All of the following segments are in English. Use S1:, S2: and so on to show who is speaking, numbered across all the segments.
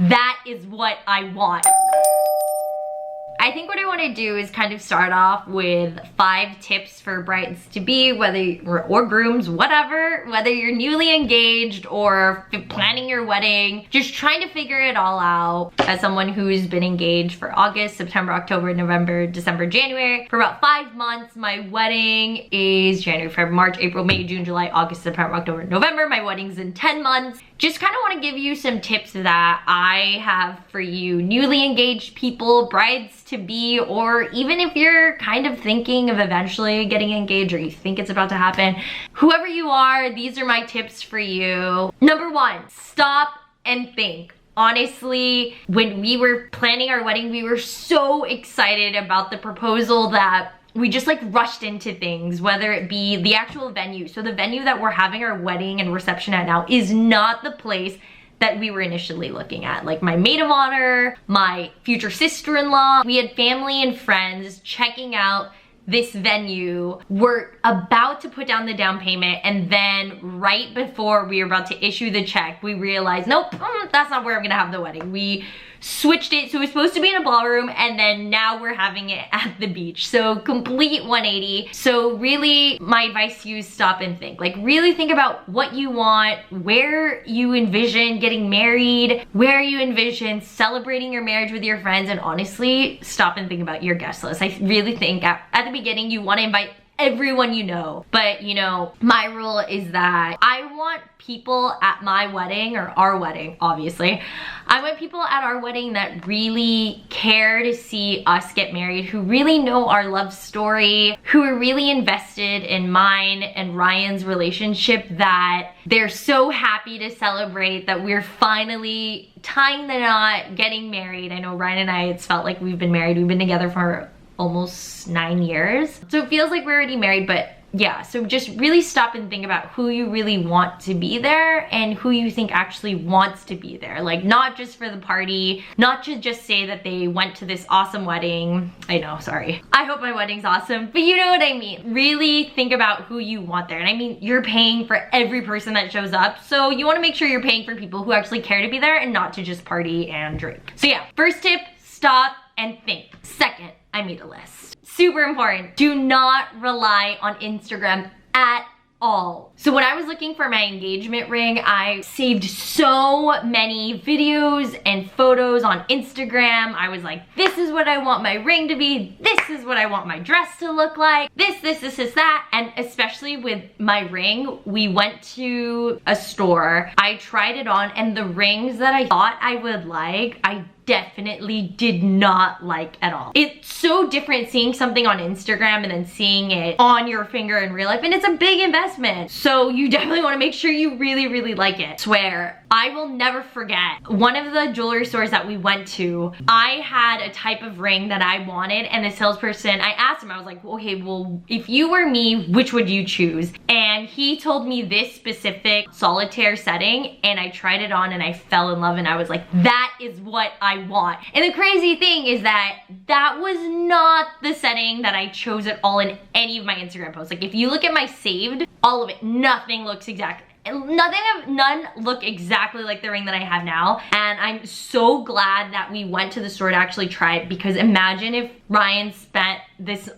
S1: That is what I want. I think what I want to do is kind of start off with 5 tips for brides-to-be, or grooms, whatever, whether you're newly engaged or planning your wedding, just trying to figure it all out. As someone who's been engaged for August, September, October, November, December, January, for about 5 months. My wedding is January, February, March, April, May, June, July, August, September, October, November. My wedding's in 10 months. Just kind of want to give you some tips that I have for you newly engaged people, brides-to-be, or even if you're kind of thinking of eventually getting engaged or you think it's about to happen. Whoever you are, these are my tips for you. Number 1, stop and think. Honestly, when we were planning our wedding, we were so excited about the proposal that we just like rushed into things, whether it be the actual venue. So the venue that we're having our wedding and reception at now is not the place that we were initially looking at. Like my maid of honor, my future sister-in-law, we had family and friends checking out this venue. We're about to put down the down payment, and then right before we were about to issue the check, we realized, nope, that's not where I'm gonna have the wedding. We switched it, so it was supposed to be in a ballroom, and then now we're having it at the beach. So complete 180. So really, my advice to you is stop and think. Like really think about what you want, where you envision getting married, where you envision celebrating your marriage with your friends, and honestly, stop and think about your guest list. I really think at the beginning, you want to invite everyone you know. But you know, my rule is that I want people at my wedding, or our wedding, obviously. I want people at our wedding that really care to see us get married, who really know our love story, who are really invested in mine and Ryan's relationship, that they're so happy to celebrate that we're finally tying the knot, getting married. I know Ryan and I, it's felt like we've been married. We've been together for almost 9 years. So it feels like we're already married, but yeah, so just really stop and think about who you really want to be there and who you think actually wants to be there. Like not just for the party, not to just say that they went to this awesome wedding. I know, sorry. I hope my wedding's awesome, but you know what I mean. Really think about who you want there. And I mean, you're paying for every person that shows up, so you want to make sure you're paying for people who actually care to be there and not to just party and drink. So yeah, first tip, stop and think. Second, I made a list. Super important. Do not rely on Instagram at all. So when I was looking for my engagement ring, I saved so many videos and photos on Instagram. I was like, this is what I want my ring to be. This is what I want my dress to look like. This, that. And especially with my ring, we went to a store. I tried it on, and the rings that I thought I would like, I definitely did not like at all. It's so different seeing something on Instagram and then seeing it on your finger in real life, and it's a big investment. So you definitely want to make sure you really, really like it. Swear, I will never forget one of the jewelry stores that we went to. I had a type of ring that I wanted, and the salesperson, I asked him, I was like, okay, well, if you were me, which would you choose? And he told me this specific solitaire setting, and I tried it on and I fell in love, and I was like, that is what I want. And the crazy thing is that that was not the setting that I chose at all in any of my Instagram posts. Like if you look at my saved, all of it, nothing looks exact. None look exactly like the ring that I have now, and I'm so glad that we went to the store to actually try it, because imagine if Ryan spent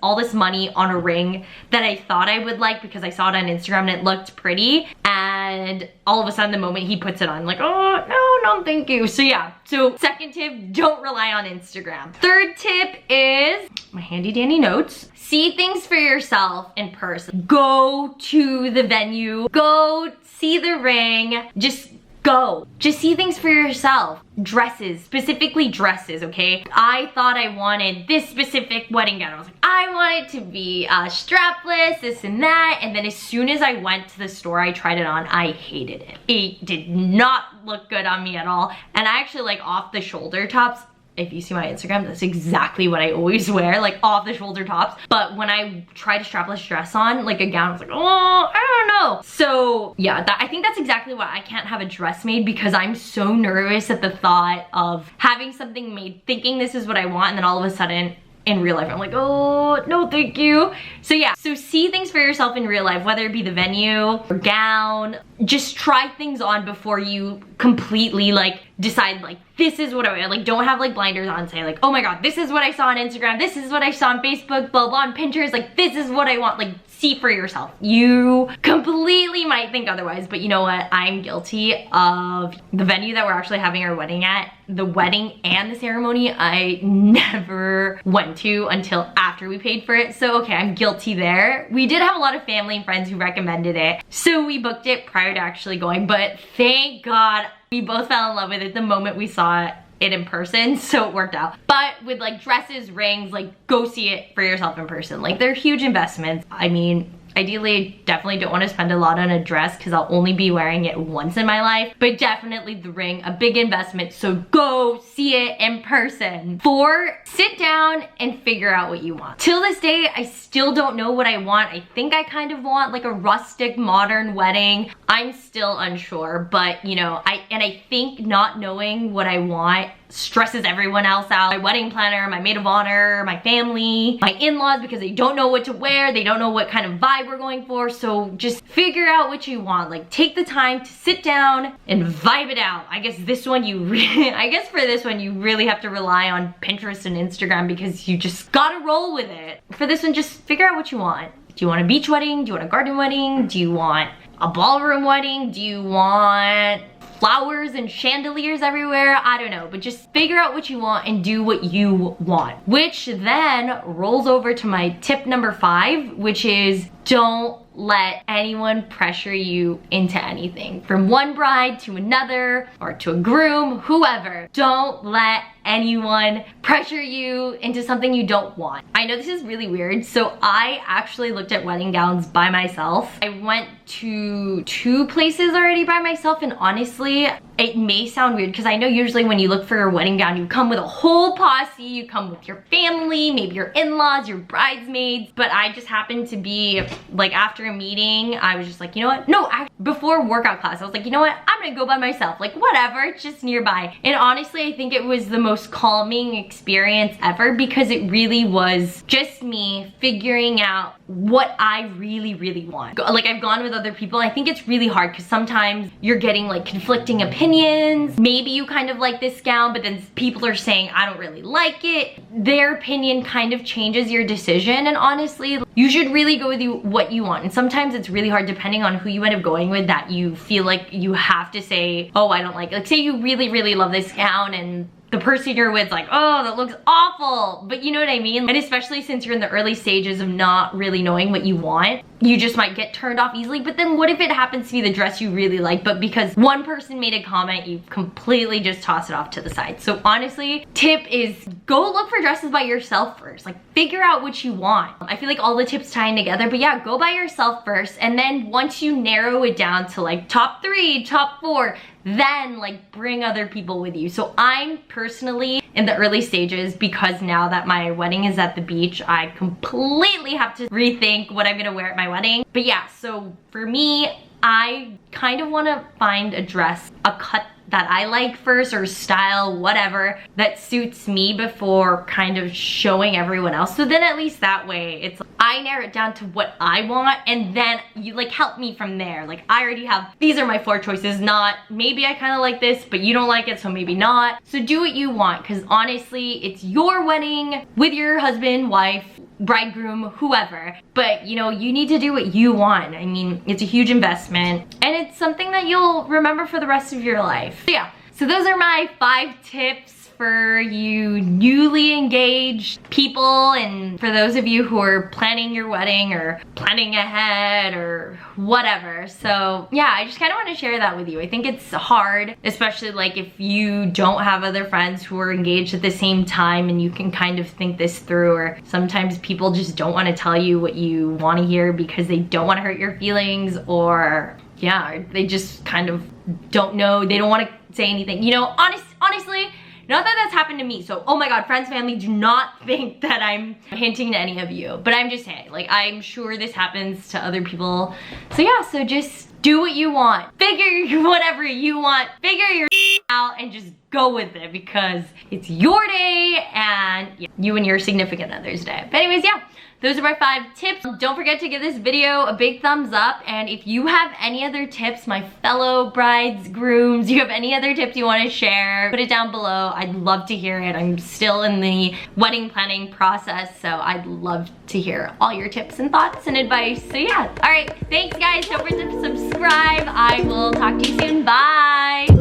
S1: all this money on a ring that I thought I would like because I saw it on Instagram and it looked pretty, and all of a sudden the moment he puts it on, like, oh no thank you. So yeah, so second tip, don't rely on Instagram. Third tip is my handy dandy notes. See things for yourself in person. Go to the venue, go see the ring, just go. Just see things for yourself. Dresses, specifically dresses, okay? I thought I wanted this specific wedding gown. I was like, I want it to be strapless, this and that. And then as soon as I went to the store, I tried it on, I hated it. It did not look good on me at all. And I actually like off the shoulder tops. If you see my Instagram, that's exactly what I always wear, like off the shoulder tops. But when I tried a strapless dress on, like a gown, I was like, oh, I don't know. So yeah, I think that's exactly why I can't have a dress made, because I'm so nervous at the thought of having something made, thinking this is what I want, and then all of a sudden in real life I'm like, oh no thank you. So yeah, so see things for yourself in real life, whether it be the venue or gown, just try things on before you completely like decide like this is what I want. Like don't have like blinders on, say like, oh my god, this is what I saw on Instagram, this is what I saw on Facebook, blah blah, on Pinterest, like this is what I want. Like see for yourself. You completely might think otherwise, but you know what? I'm guilty of the venue that we're actually having our wedding at. The wedding and the ceremony I never went to until after we paid for it. So okay, I'm guilty there. We did have a lot of family and friends who recommended it, so we booked it prior to actually going, but thank God we both fell in love with it the moment we saw it in person, so it worked out. But with like dresses, rings, like go see it for yourself in person. Like they're huge investments. I mean, ideally, definitely don't want to spend a lot on a dress because I'll only be wearing it once in my life, but definitely the ring, a big investment, so go see it in person. 4, sit down and figure out what you want. Till this day, I still don't know what I want. I think I kind of want like a rustic, modern wedding. I'm still unsure, but you know, I think not knowing what I want stresses everyone else out. My wedding planner, my maid of honor, my family, my in-laws, because they don't know what to wear, they don't know what kind of vibe we're going for. So just figure out what you want. Like take the time to sit down and vibe it out. I guess this one you really, I guess for this one you really have to rely on Pinterest and Instagram because you just gotta roll with it. For this one, just figure out what you want. Do you want a beach wedding? Do you want a garden wedding? Do you want a ballroom wedding? Do you want flowers and chandeliers everywhere? I don't know, but just figure out what you want and do what you want. Which then rolls over to my tip number 5, which is don't let anyone pressure you into anything. From one bride to another, or to a groom, whoever. Don't let anyone pressure you into something you don't want. I know this is really weird, so I actually looked at wedding gowns by myself. I went to 2 places already by myself, and honestly, it may sound weird because I know usually when you look for a wedding gown, you come with a whole posse, you come with your family, maybe your in-laws, your bridesmaids, but I just happened to be, like after a meeting, I was just like, you know what? No, before workout class, I was like, you know what? I'm gonna go by myself, like whatever, it's just nearby. And honestly, I think it was the most calming experience ever because it really was just me figuring out what I really, really want. Like I've gone with other people, I think it's really hard because sometimes you're getting like conflicting opinions. Maybe you kind of like this gown, but then people are saying, I don't really like it. Their opinion kind of changes your decision, and honestly, you should really go with what you want. And sometimes it's really hard depending on who you end up going with that you feel like you have to say, oh, I don't like it. Like say you really, really love this gown and the person you're with like, oh, that looks awful, but you know what I mean? And especially since you're in the early stages of not really knowing what you want, you just might get turned off easily. But then what if it happens to be the dress you really like, but because one person made a comment, you completely just toss it off to the side? So honestly, tip is go look for dresses by yourself first. Like figure out what you want. I feel like all the tips tying together, but yeah, go by yourself first. And then once you narrow it down to like top 3, top 4, then like bring other people with you. So I'm personally in the early stages because now that my wedding is at the beach, I completely have to rethink what I'm gonna wear at my wedding. But yeah, so for me, I kind of want to find a dress, a cut that I like first, or style, whatever, that suits me before kind of showing everyone else. So then at least that way, it's I narrow it down to what I want, and then you like help me from there. Like I already have, these are my 4 choices, not maybe I kind of like this, but you don't like it, so maybe not. So do what you want, because honestly, it's your wedding with your husband, wife, bridegroom, whoever, but you know, you need to do what you want. I mean, it's a huge investment and it's something that you'll remember for the rest of your life. So yeah, so those are my 5 tips for you newly engaged people, and for those of you who are planning your wedding or planning ahead or whatever. So yeah, I just kind of want to share that with you. I think it's hard, especially like if you don't have other friends who are engaged at the same time and you can kind of think this through, or sometimes people just don't want to tell you what you want to hear because they don't want to hurt your feelings, or yeah, they just kind of don't know, they don't want to say anything, you know. Honestly, not that that's happened to me, so oh my god, friends, family, do not think that I'm hinting to any of you, but I'm just saying, like, I'm sure this happens to other people. So yeah, so just do what you want, figure whatever you want, figure your out, and just go with it because it's your day and you and your significant other's day. But anyways, yeah, those are my 5 tips. Don't forget to give this video a big thumbs up, and if you have any other tips, my fellow brides, grooms, you have any other tips you want to share, put it down below. I'd love to hear it. I'm still in the wedding planning process, so I'd love to hear all your tips and thoughts and advice. So yeah, all right, thanks guys. Don't forget to subscribe. I will talk to you soon. Bye.